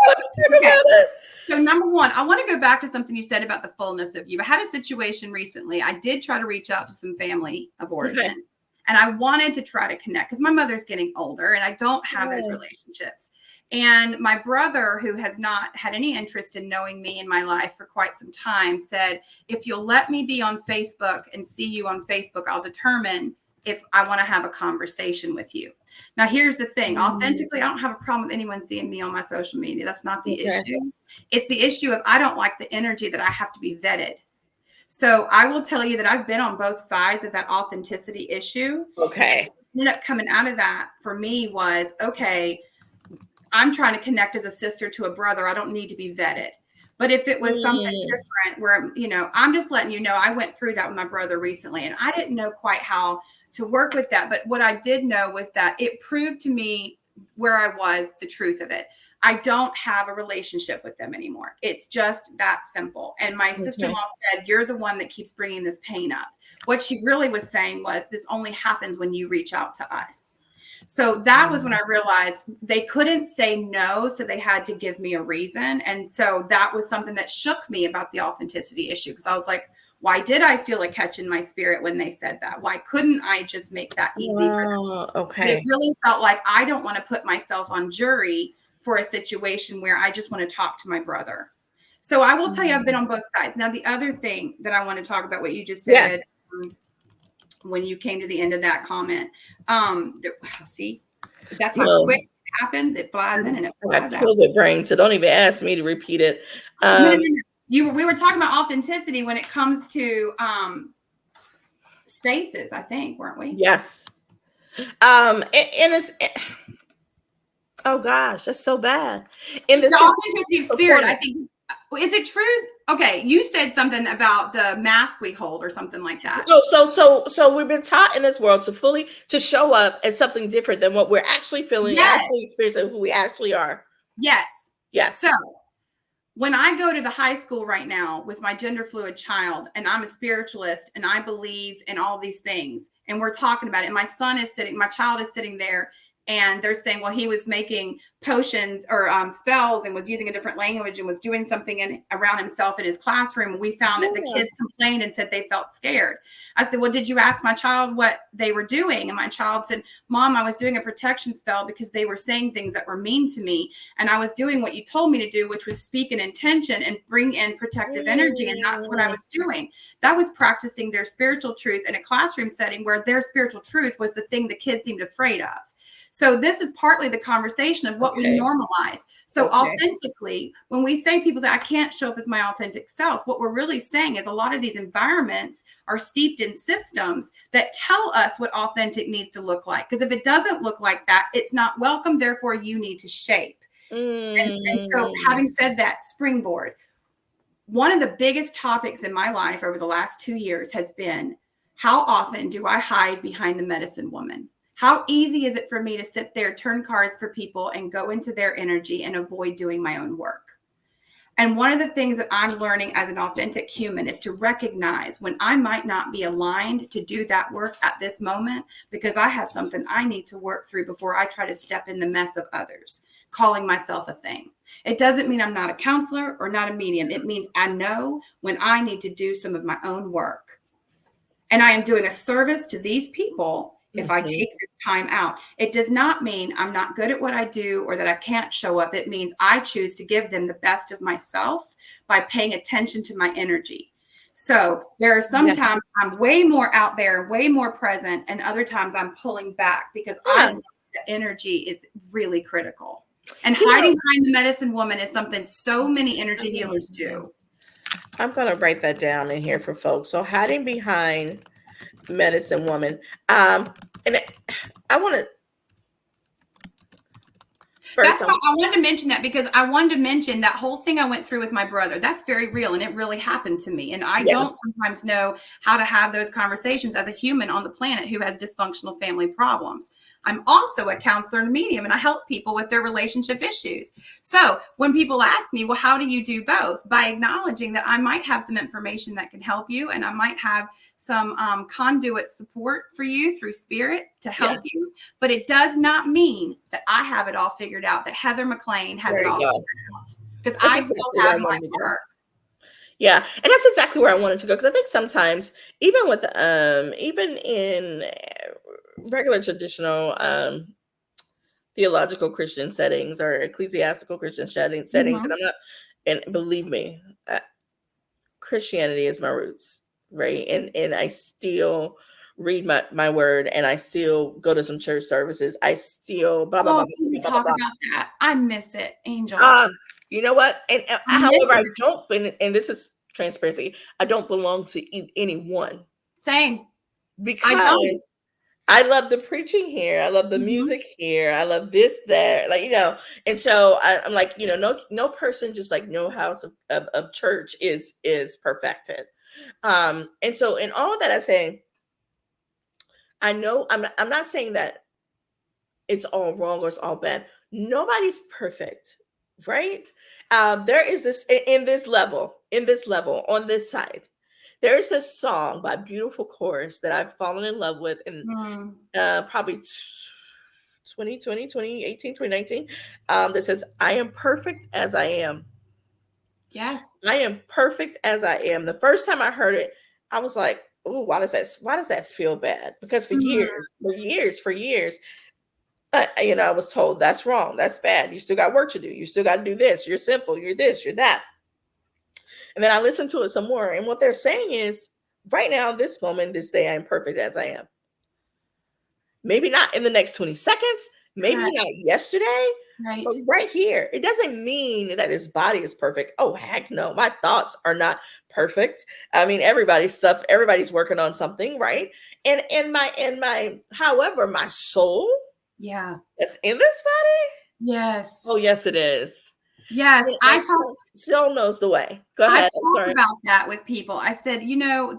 Let's talk about it.
So number one, I want to go back to something you said about the fullness of you. I had a situation recently. I did try to reach out to some family of origin, and I wanted to try to connect because my mother's getting older and I don't have those relationships. And my brother, who has not had any interest in knowing me in my life for quite some time, said, if you'll let me be on Facebook and see you on Facebook, I'll determine if I want to have a conversation with you. Now, here's the thing. Authentically, I don't have a problem with anyone seeing me on my social media. That's not the issue. It's the issue of I don't like the energy that I have to be vetted. So I will tell you that I've been on both sides of that authenticity issue.
Okay.
What ended up coming out of that for me was, okay, I'm trying to connect as a sister to a brother. I don't need to be vetted. But if it was something different where, I'm just letting you know, I went through that with my brother recently and I didn't know quite how to work with that. But what I did know was that it proved to me where I was, the truth of it. I don't have a relationship with them anymore. It's just that simple. And my
Okay.
sister-in-law said, you're the one that keeps bringing this pain up. What she really was saying was, this only happens when you reach out to us. So that was when I realized they couldn't say no. So they had to give me a reason. And so that was something that shook me about the authenticity issue. Because I was like, why did I feel a catch in my spirit when they said that? Why couldn't I just make that easy for them?
Oh,
But it
okay.
really felt like I don't want to put myself on jury for a situation where I just want to talk to my brother. So I will tell you, I've been on both sides. Now, the other thing that I want to talk about, what you just said,
Yes.
when you came to the end of that comment, see, that's how quick
Well,
it happens. It flies in and it
I got
flies out.
killed at brain, so don't even ask me to repeat it.
No, no, no,
Um,
no. We were talking about authenticity when it comes to spaces, I think, weren't we?
yes. And it's oh gosh, that's so bad. In the
The
sense
authenticity of
of
spirit, I
performance.
think. Is it true? Okay, you said something about the mask we hold or something like that.
Oh, so we've been taught in this world to show up as something different than what we're actually feeling,
Yes,
actually experiencing, who we actually are.
yes. So
Yes.
when I go to the high school right now with my gender fluid child, and I'm a spiritualist and I believe in all these things, and we're talking about it, and my child is sitting there, and they're saying, well, he was making potions or spells and was using a different language and was doing something around himself in his classroom. And we found that the
Yeah.
kids complained and said they felt scared. I said, well, did you ask my child what they were doing? And my child said, Mom, I was doing a protection spell because they were saying things that were mean to me. And I was doing what you told me to do, which was speak an intention and bring in protective energy. And that's what I
Mm,
was doing. That was practicing their spiritual truth in a classroom setting where their spiritual truth was the thing the kids seemed afraid of. So this is partly the conversation of what we
okay.
normalize. So
Okay.
authentically, when we say, people say, I can't show up as my authentic self, what we're really saying is a lot of these environments are steeped in systems that tell us what authentic needs to look like. Because if it doesn't look like that, it's not welcome. Therefore, you need to shape. And so
Mm,
having said that, springboard, one of the biggest topics in my life over the last 2 years has been, how often do I hide behind the medicine woman? How easy is it for me to sit there, turn cards for people, and go into their energy and avoid doing my own work? And one of the things that I'm learning as an authentic human is to recognize when I might not be aligned to do that work at this moment, because I have something I need to work through before I try to step in the mess of others, calling myself a thing. It doesn't mean I'm not a counselor or not a medium. It means I know when I need to do some of my own work. And I am doing a service to these people if I
mhm.
take this time out. It does not mean I'm not good at what I do or that I can't show up. It means I choose to give them the best of myself by paying attention to my energy. So there are some
Yes.
times I'm way more out there, way more present, and other times I'm pulling back because I
Yeah.
know the energy is really critical. And
You
hiding
know,
behind the medicine woman is something so many energy healers
mm,
do.
I'm gonna write that down in here for folks. So hiding behind medicine woman. And I want to first.
That's why I wanted to mention that, because I wanted to mention that whole thing I went through with my brother. That's very real and it really happened to me. And I
Yeah.
don't sometimes know how to have those conversations as a human on the planet who has dysfunctional family problems. I'm also a counselor and a medium, and I help people with their relationship issues. So when people ask me, well, how do you do both? By acknowledging that I might have some information that can help you, and I might have some conduit support for you through spirit to help
Yes.
you. But it does not mean that I have it all figured out, that Heather McLean has
There
it
you
all
go.
figured out. Because
That's
I still
exactly where
have
I
my
wanted to go.
work.
Yeah, and that's exactly where I wanted to go because I think sometimes, even with even in regular traditional theological Christian settings or ecclesiastical Christian settings, and
Mhm.
I'm not, and believe me, Christianity is my roots, right? And I still read my word, and I still go to some church services. I still blah blah blah
Oh, can
blah
we
blah blah
talk
blah.
about that? I miss it, Angel.
Ah, you know what? And
I miss
however, I
it.
don't, and this is transparency. I don't belong to any one
Same. I don't.
because I love the preaching here. I love the
Mhm.
music here. I love this, that, like, and so I'm like, no person, just like no house of church is perfected. And so in all of that, I say, I know I'm not saying that it's all wrong or it's all bad. Nobody's perfect. right? There is this in this level, on this side. There is a song by Beautiful Chorus that I've fallen in love with in
Mm,
probably 2020, 2018, 2019. That says, I am perfect as I am.
yes.
I am perfect as I am. The first time I heard it, I was like, oh, why does that feel bad? Because
Mm,
for years, I was told that's wrong, that's bad. You still got work to do. You still got to do this. You're sinful. You're this. You're that. And then I listened to it some more, and what they're saying is, right now, this moment, this day, I'm perfect as I am. Maybe not in the next 20 seconds, maybe
correct.
not yesterday, but
Right.
right here. It doesn't mean that his body is perfect. Oh, heck no. My thoughts are not perfect. I mean, everybody's working on something, right? And however, my soul
Yeah.
that's in this body,
Yes.
oh yes, it is.
Yes.
And my soul knows the way. Go
I've
ahead. I'm
talked
sorry.
about that with people. I said,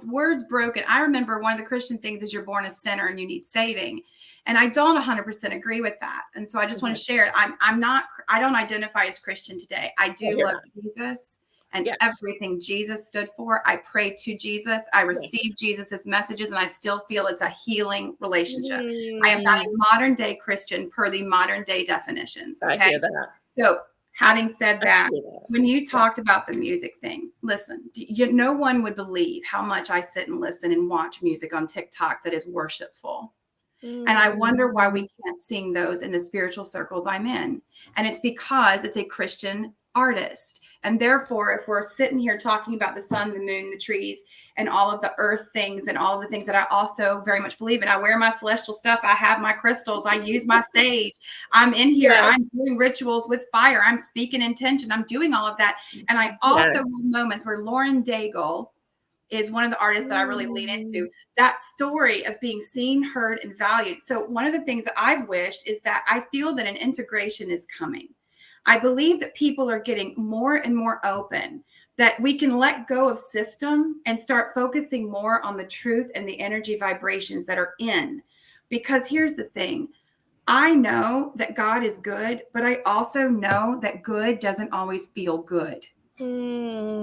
words broken. I remember one of the Christian things is you're born a sinner and you need saving. And I don't 100% agree with that. And so I just want
Mhm.
to share. I don't identify as Christian today. I
Oh,
do
you're
love
not.
Jesus and
Yes.
everything Jesus stood for. I pray to Jesus. I
Yes.
receive Jesus's messages and I still feel it's a healing relationship. I am not
Mm,
a modern day Christian per the modern day definitions.
I
Okay.
hear that.
So, having said
I
that,
hear that.
when you
Yeah.
talked about the music thing, listen, no one would believe how much I sit and listen and watch music on TikTok that is worshipful. And I wonder why we
Mm,
can't sing those in the spiritual circles I'm in. And it's because it's a Christian artist. And therefore, if we're sitting here talking about the sun, the moon, the trees, and all of the earth things and all of the things that I also very much believe in, I wear my celestial stuff, I have my crystals, I use my sage, I'm in here, I'm
yes.
doing rituals with fire, I'm speaking intention, I'm doing all of that. And I also
Yes.
have moments where Lauren Daigle is one of the artists that I really lean
Mm,
into. That story of being seen, heard, and valued. So one of the things that I've wished is that I feel that an integration is coming. I believe that people are getting more and more open, that we can let go of system and start focusing more on the truth and the energy vibrations that are in. Because here's the thing, I know that God is good, but I also know that good doesn't always feel good.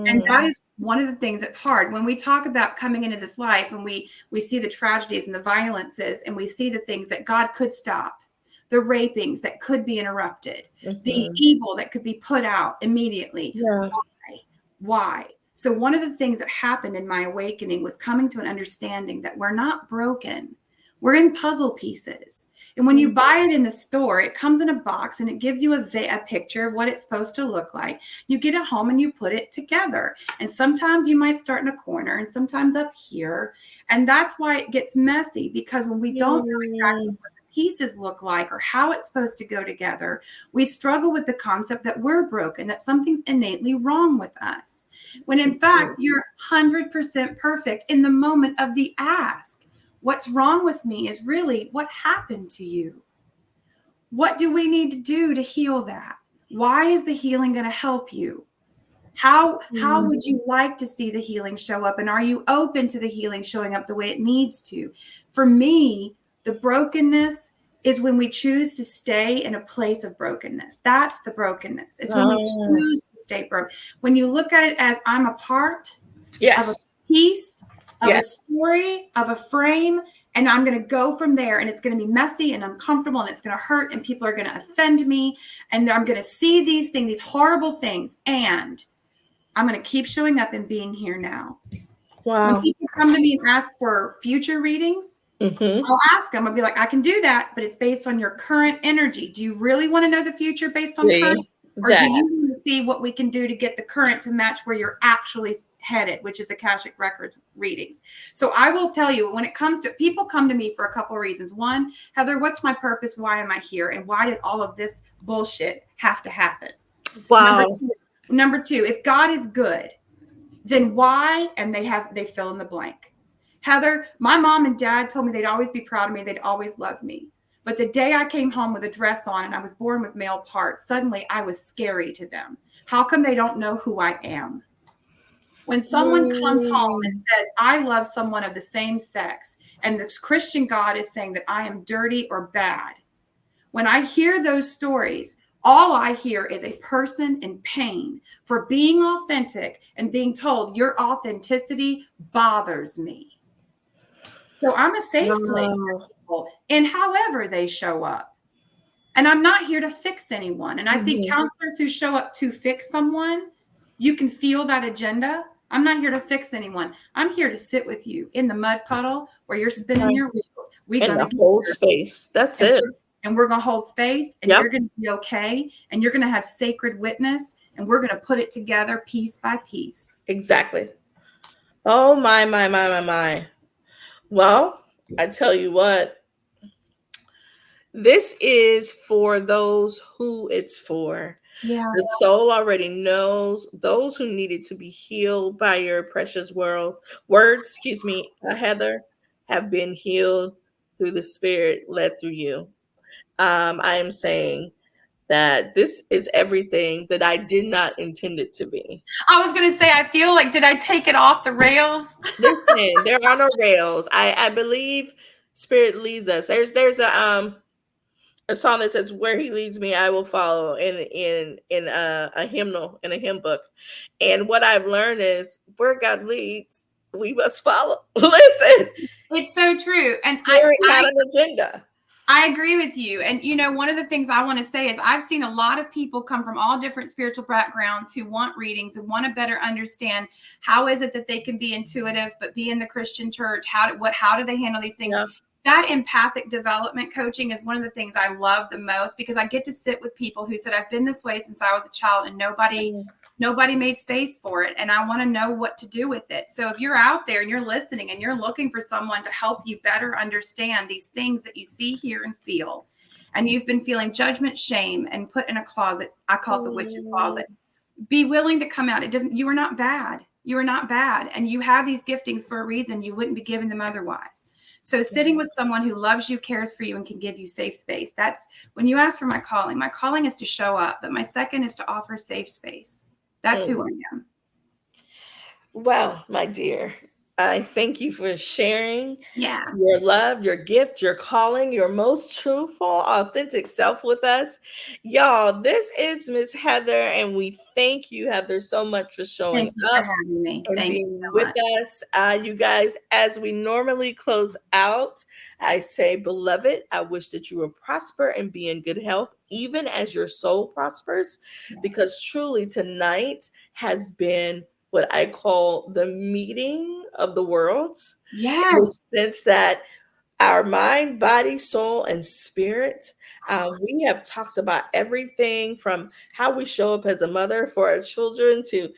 And that
mm,
is one of the things that's hard when we talk about coming into this life and we see the tragedies and the violences and we see the things that God could stop, the rapings that could be interrupted, the
mhm.
evil that could be put out immediately.
Yeah.
Why? Why? So one of the things that happened in my awakening was coming to an understanding that we're not broken. We're in puzzle pieces. And when you
Mhm.
buy it in the store, it comes in a box and it gives you a picture of what it's supposed to look like. You get it home and you put it together. And sometimes you might start in a corner and sometimes up here. And that's why it gets messy, because when we don't know exactly
Mm,
what the pieces look like or how it's supposed to go together, we struggle with the concept that we're broken, that something's innately wrong with us. When in fact, you're 100% perfect in the moment of the ask. What's wrong with me is really what happened to you. What do we need to do to heal that? Why is the healing going to help you? How
mm,
would you like to see the healing show up, and are you open to the healing showing up the way it needs to? For me, the brokenness is when we choose to stay in a place of brokenness. That's the brokenness. It's when we
ah,
choose to stay broke. When you look at it as I'm a part of a
yes.
piece, of a
Yes.
story, of a frame, and I'm going to go from there, and it's going to be messy and uncomfortable and it's going to hurt and people are going to offend me, and I'm going to see these things, these horrible things, and I'm going to keep showing up and being here now. When
Wow.
people come to me and ask for future readings,
Mhm.
I'll ask them, I'll be like, I can do that, but it's based on your current energy. Do you really want to know the future based on current?
See
Or do
that.
you want to see what we can do to get the current to match where you're actually headed, which is Akashic Records readings? So I will tell you, when it comes to people come to me for a couple of reasons. One, Heather, what's my purpose? Why am I here? And why did all of this bullshit have to happen? Number
Wow.
two, number two, if God is good, then why? And they fill in the blank. Heather, my mom and dad told me they'd always be proud of me, they'd always love me. But the day I came home with a dress on and I was born with male parts, suddenly I was scary to them. How come they don't know who I am? When someone comes home and
Mm,
says, I love someone of the same sex, and this Christian God is saying that I am dirty or bad, when I hear those stories, All I hear is a person in pain for being authentic and being told your authenticity bothers me. So I'm a safe place
Wow.
for people and however they show up. And I'm not here to fix anyone. And I think
Mhm.
counselors who show up to fix someone, you can feel that agenda. I'm not here to fix anyone. I'm here to sit with you in the mud puddle where you're spinning
Right.
your wheels. We're
In
going to
the
get
whole
there.
space. That's
And
it.
we're going to hold space and
Yep.
you're going to be okay. And you're going to have sacred witness. And we're going to put it together piece by piece.
Exactly. Oh my. Well, I tell you what, this is for those who it's for.
Yeah.
The soul already knows those who needed to be healed by your precious words, excuse me, Heather, have been healed through the spirit led through you. I am saying that this is everything that I did not intend it to be.
I was going to say, I feel like, did I take it off the rails?
Listen, there are no rails. I believe spirit leads us. There's a song that says where he leads me I will follow in a hymnal in a hymn book. And what I've learned is where God leads, we must follow. Listen,
It's so true. And
spirit had an agenda.
I agree with you. And, you know, one of the things I want to say is I've seen a lot of people come from all different spiritual backgrounds who want readings and want to better understand how is it that they can be intuitive, but be in the Christian church? How do they handle these things?
Yeah.
That empathic development coaching is one of the things I love the most because I get to sit with people who said, I've been this way since I was a child and nobody made space for it. And I want to know what to do with it. So if you're out there and you're listening and you're looking for someone to help you better understand these things that you see, hear, and feel, and you've been feeling judgment, shame, and put in a closet, I call it the witch's closet, be willing to come out. You are not bad. You are not bad. And you have these giftings for a reason. You wouldn't be given them otherwise. So sitting with someone who loves you, cares for you, and can give you safe space. That's when you ask for my calling. My calling is to show up, but my second is to offer safe space. That's who I am.
Well, my dear, I thank you for sharing
Yeah.
your love, your gift, your calling, your most truthful, authentic self with us. Y'all, this is Miss Heather, and we thank you, Heather, so much for showing
Thank you for
up
having me.
and
Thank you
being
so
with
much.
us. You guys, as we normally close out, I say, beloved, I wish that you will prosper and be in good health, even as your soul prospers,
Yes.
because truly tonight has been what I call the meeting of the worlds, in the
Yes.
sense that our mind, body, soul, and spirit. We have talked about everything from how we show up as a mother for our children to,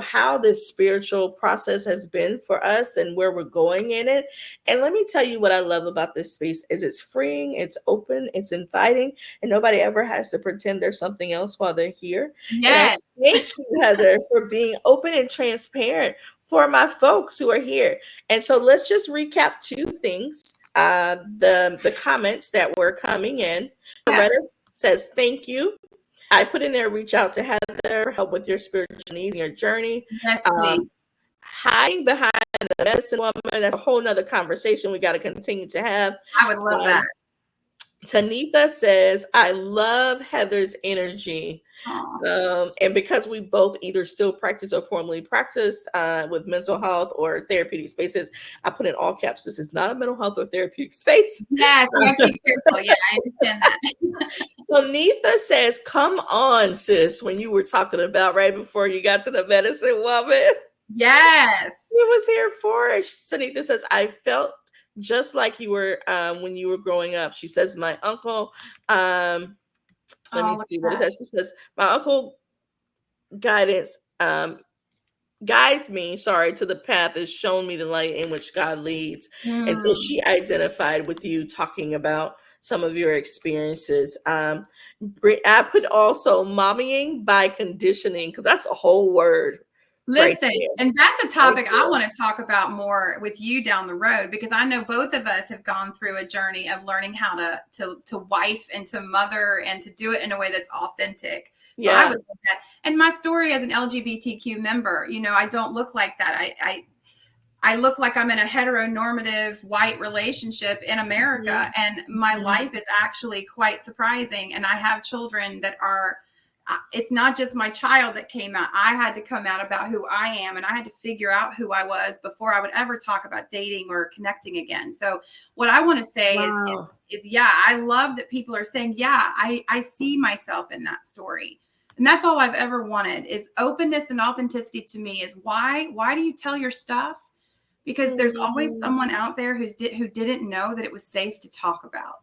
how this spiritual process has been for us and where we're going in it. And let me tell you what I love about this space is it's freeing, it's open, it's inviting, and nobody ever has to pretend there's something else while they're here. And I
Yes.
thank you, Heather, for being open and transparent for my folks who are here. And so let's just recap two things. The comments that were coming in.
Yes.
Loretta says thank you. I put in there reach out to Heather, help with your spiritual needs, your journey.
Yes,
Um,
please.
hiding behind the medicine woman, that's a whole nother conversation we got to continue to have.
I would love that.
Um, Tanitha says, I love Heather's energy.
Aw.
And because we both either still practice or formally practice with mental health or therapeutic spaces, I put in all caps. This is not a mental health or therapeutic space.
Yes, you have to be careful. Yeah, I understand that.
So Neetha says, come on, sis, when you were talking about right before you got to the medicine woman.
Yes.
He was here for it. Sunita says, I felt just like you were when you were growing up. She says, my uncle, let me
Oh, look
see,
at
what is
that.
that? She says, my uncle guidance guides me, to the path has shown me the light in which God leads. And so
Hmm.
she identified with you talking about some of your experiences. I put also mommying by conditioning, because that's a whole word right
Listen,
there.
and that's a
Right
topic I
there.
want to talk about more with you down the road because I know both of us have gone through a journey of learning how to wife and to mother and to do it in a way that's authentic. So I
Yeah.
would love that. And my story as an LGBTQ member, I don't look like that. I look like I'm in a heteronormative white relationship in America, and my
Mhm.
life is actually quite surprising. And I have children that are, it's not just my child that came out. I had to come out about who I am, and I had to figure out who I was before I would ever talk about dating or connecting again. So, what I want to say
Wow.
is yeah, I love that people are saying, yeah, I see myself in that story. And that's all I've ever wanted is openness and authenticity. To me is why do you tell your stuff? Because there's always
Mhm.
someone out there who didn't know that it was safe to talk about,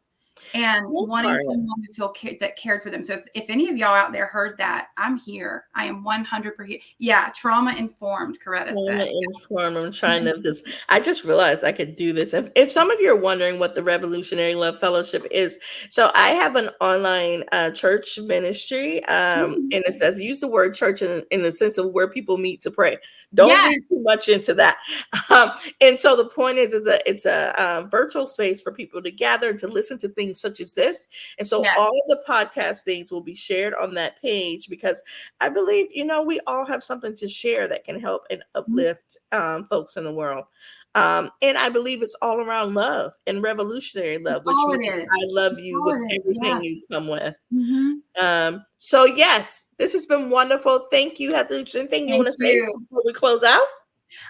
and
That
wanting
part.
someone to feel that cared for them. So if any of y'all out there heard that, I'm here. I am 100%. Yeah, trauma informed, Coretta
Trauma
said.
informed. I'm trying
Mhm.
to just, I just realized I could do this. If some of you are wondering what the Revolutionary Love Fellowship is, so I have an online church ministry. And it says use the word church in the sense of where people meet to pray. Don't
Yes,
read too much into that. Um, and so the point is it's a virtual space for people to gather to listen to things such as this. And so
yes.
all of the podcast things will be shared on that page because I believe, we all have something to share that can help and
Mhm.
uplift folks in the world. And I believe it's all around love and revolutionary
That's
love, which
all
means
it
I
is.
love
That's
you
all
with
it is.
everything
Yes.
you come with.
Hmm.
So, yes, this has been wonderful. Thank you, Heather. Is there anything you want
Thank
to say
you.
before we close out?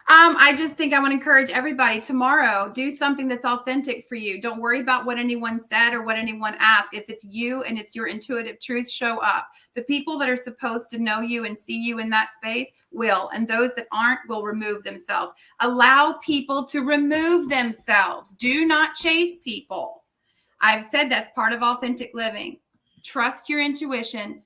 I just think I want to encourage everybody tomorrow, do something that's authentic for you. Don't worry about what anyone said or what anyone asked. If it's you and it's your intuitive truth, show up. The people that are supposed to know you and see you in that space will, and those that aren't will remove themselves. Allow people to remove themselves. Do not chase people. I've said that's part of authentic living. Trust your intuition,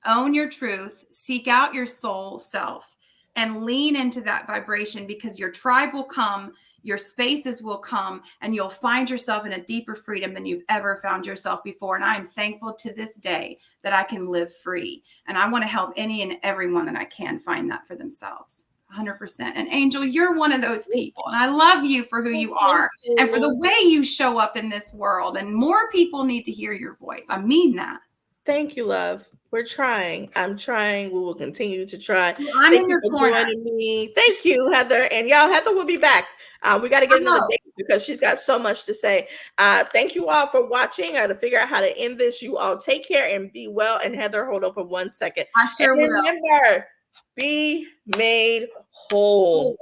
own your truth, seek out your soul self, and lean into that vibration because your tribe will come, your spaces will come, and you'll find yourself in a deeper freedom than you've ever found yourself before. And I am thankful to this day that I can live free. And I want to help any and everyone that I can find that for themselves. 100%. And Angel, you're one of those people. And I love you for who you
Thank
are and for the
you.
way you show up in this world. And more people need to hear your voice. I mean that.
Thank you, love. We're trying. I'm trying. We will continue to try.
Well, I'm
Thank
in
you
your
for
corner.
joining me. Thank you, Heather. And y'all, Heather will be back. We got to get another
Oh,
date because she's got so much to say. Thank you all for watching. I got to figure out how to end this. You all take care and be well. And Heather, hold on for 1 second.
I
And
sure will.
remember, be made whole.